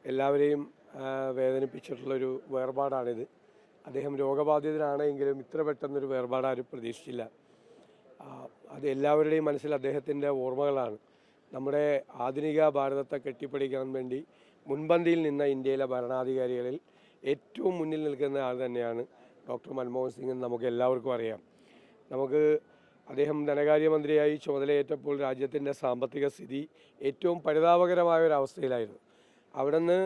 എല്ലാവരെയും വേദനിപ്പിച്ചിട്ടുള്ളൊരു വേർപാടാണിത്. അദ്ദേഹം രോഗബാധിതനാണെങ്കിലും ഇത്ര പെട്ടെന്നൊരു വേർപാട് ആരും പ്രതീക്ഷിച്ചില്ല. അത് എല്ലാവരുടെയും മനസ്സിൽ അദ്ദേഹത്തിൻ്റെ ഓർമ്മകളാണ്. നമ്മുടെ ആധുനിക ഭാരതത്തെ കെട്ടിപ്പടുക്കാൻ വേണ്ടി മുൻപന്തിയിൽ നിന്ന ഇന്ത്യയിലെ ഭരണാധികാരികളിൽ ഏറ്റവും മുന്നിൽ നിൽക്കുന്ന ആൾ തന്നെയാണ് ഡോക്ടർ മൻമോഹൻ സിംഗ് എന്ന് നമുക്ക് എല്ലാവർക്കും അറിയാം. അദ്ദേഹം ധനകാര്യമന്ത്രിയായി ചുമതലയേറ്റപ്പോൾ രാജ്യത്തിൻ്റെ സാമ്പത്തിക സ്ഥിതി ഏറ്റവും പരിതാപകരമായ ഒരവസ്ഥയിലായിരുന്നു. അവിടുന്ന്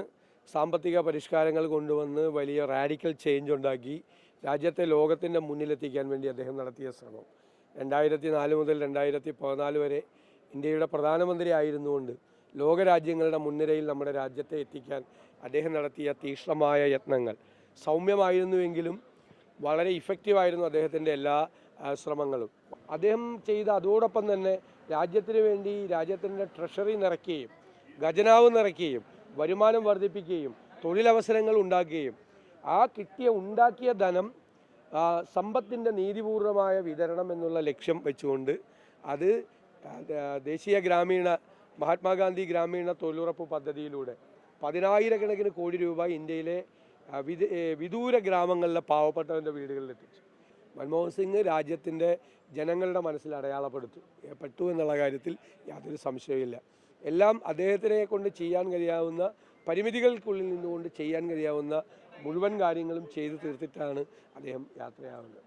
സാമ്പത്തിക പരിഷ്കാരങ്ങൾ കൊണ്ടുവന്ന് വലിയ റാഡിക്കൽ ചേഞ്ച് ഉണ്ടാക്കി രാജ്യത്തെ ലോകത്തിൻ്റെ മുന്നിലെത്തിക്കാൻ വേണ്ടി അദ്ദേഹം നടത്തിയ ശ്രമം 2004 മുതൽ 2014 വരെ ഇന്ത്യയുടെ പ്രധാനമന്ത്രി ആയിരുന്നുകൊണ്ട് ലോകരാജ്യങ്ങളുടെ മുൻനിരയിൽ നമ്മുടെ രാജ്യത്തെ എത്തിക്കാൻ അദ്ദേഹം നടത്തിയ തീക്ഷ്ണമായ യത്നങ്ങൾ സൗമ്യമായിരുന്നുവെങ്കിലും വളരെ ഇഫക്റ്റീവായിരുന്നു അദ്ദേഹത്തിൻ്റെ എല്ലാ ശ്രമങ്ങളും. അദ്ദേഹം ചെയ്ത അതോടൊപ്പം തന്നെ രാജ്യത്തിന് വേണ്ടി രാജ്യത്തിൻ്റെ ട്രഷറി നിറയ്ക്കുകയും ഖജനാവ് നിറയ്ക്കുകയും വരുമാനം വർദ്ധിപ്പിക്കുകയും തൊഴിലവസരങ്ങൾ ഉണ്ടാക്കുകയും ഉണ്ടാക്കിയ ധനം സമ്പത്തിൻ്റെ നീതിപൂർവമായ വിതരണം എന്നുള്ള ലക്ഷ്യം വെച്ചുകൊണ്ട് അത് ദേശീയ മഹാത്മാഗാന്ധി ഗ്രാമീണ തൊഴിലുറപ്പ് പദ്ധതിയിലൂടെ 10,000 കോടി രൂപ ഇന്ത്യയിലെ വിദൂര ഗ്രാമങ്ങളിലെ പാവപ്പെട്ടവൻ്റെ വീടുകളിലെത്തിച്ചു. മൻമോഹൻ സിംഗ് രാജ്യത്തിൻ്റെ ജനങ്ങളുടെ മനസ്സിൽ അടയാളപ്പെട്ടു എന്നുള്ള കാര്യത്തിൽ യാതൊരു സംശയമില്ല. എല്ലാം അദ്ദേഹത്തിനെ കൊണ്ട് ചെയ്യാൻ കഴിയാവുന്ന പരിമിതികൾക്കുള്ളിൽ നിന്നുകൊണ്ട് ചെയ്യാൻ കഴിയാവുന്ന മുഴുവൻ കാര്യങ്ങളും ചെയ്തു തീർത്തിട്ടാണ് അദ്ദേഹം യാത്രയാവുന്നത്.